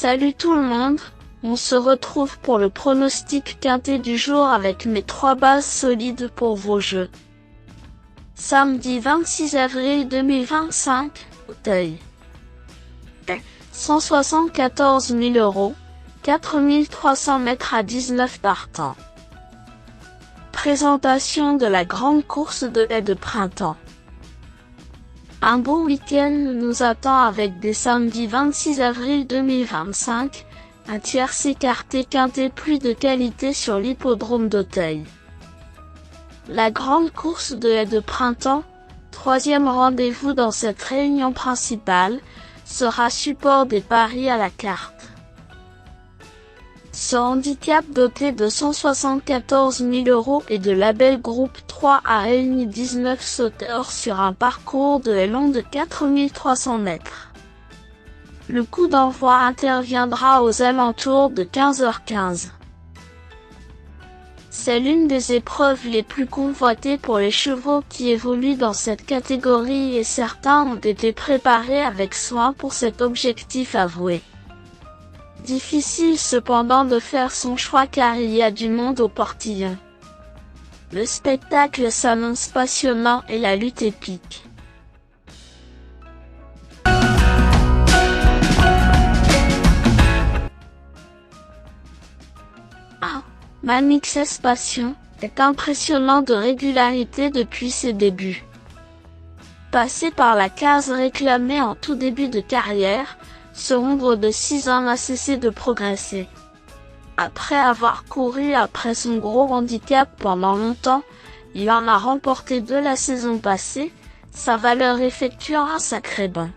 Salut tout le monde, on se retrouve pour le pronostic quintet du jour avec mes 3 bases solides pour vos jeux. Samedi 26 avril 2025, Auteuil. 174 000 €, 4300 mètres à 19 partants. Présentation de la grande course de haies de printemps. Un beau week-end nous attend avec des samedis 26 avril 2025, un tiercé écarté quintet plus de qualité sur l'hippodrome d'Auteuil. La grande course de haies de printemps, 3e rendez-vous dans cette réunion principale, sera support des paris à la carte. Ce handicap doté de 174 000 € et de label groupe 3 a réuni 19 sauteurs sur un parcours de haies long de 4300 mètres. Le coup d'envoi interviendra aux alentours de 15h15. C'est l'une des épreuves les plus convoitées pour les chevaux qui évoluent dans cette catégorie et certains ont été préparés avec soin pour cet objectif avoué. Difficile cependant de faire son choix car il y a du monde au portillon. Le spectacle s'annonce passionnant et la lutte épique. Manixes Passion est impressionnant de régularité depuis ses débuts. Passé par la case réclamée en tout début de carrière, ce ombre de 6 ans n'a cessé de progresser. Après avoir couru après son gros handicap pendant longtemps, il en a remporté 2 la saison passée, sa valeur effectuant un sacré bond.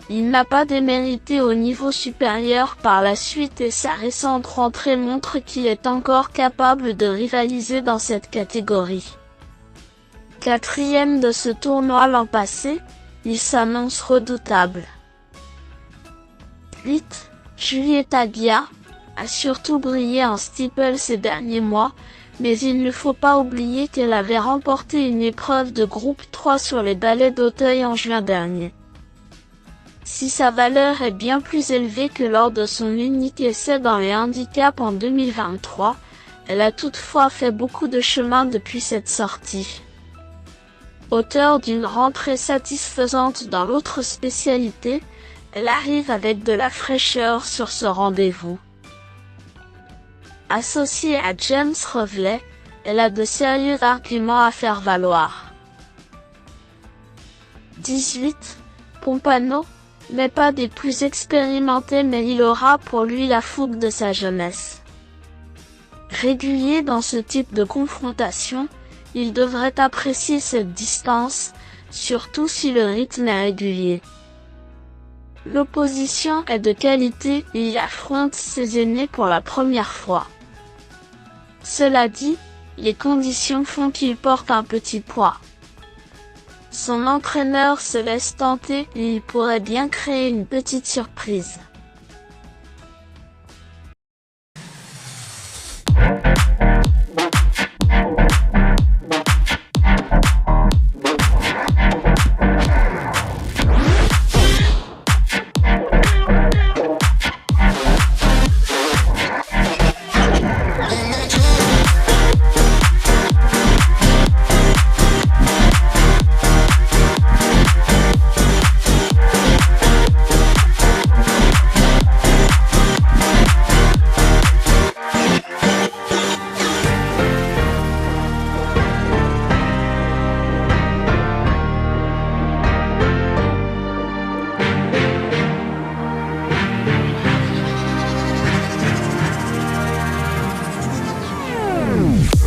Il n'a pas démérité au niveau supérieur par la suite et sa récente rentrée montre qu'il est encore capable de rivaliser dans cette catégorie. 4e de ce tournoi l'an passé, il s'annonce redoutable. 8. Julieta Gia a surtout brillé en steeple ces derniers mois, mais il ne faut pas oublier qu'elle avait remporté une épreuve de groupe 3 sur les balais d'Auteuil en juin dernier. Si sa valeur est bien plus élevée que lors de son unique essai dans les handicaps en 2023, elle a toutefois fait beaucoup de chemin depuis cette sortie. Auteur d'une rentrée satisfaisante dans l'autre spécialité, elle arrive avec de la fraîcheur sur ce rendez-vous. Associée à James Reveley, elle a de sérieux arguments à faire valoir. 18. Pompano, mais pas des plus expérimentés, mais il aura pour lui la fougue de sa jeunesse. Régulier dans ce type de confrontation, il devrait apprécier cette distance, surtout si le rythme est régulier. L'opposition est de qualité et il affronte ses aînés pour la première fois. Cela dit, les conditions font qu'il porte un petit poids. Son entraîneur se laisse tenter et il pourrait bien créer une petite surprise.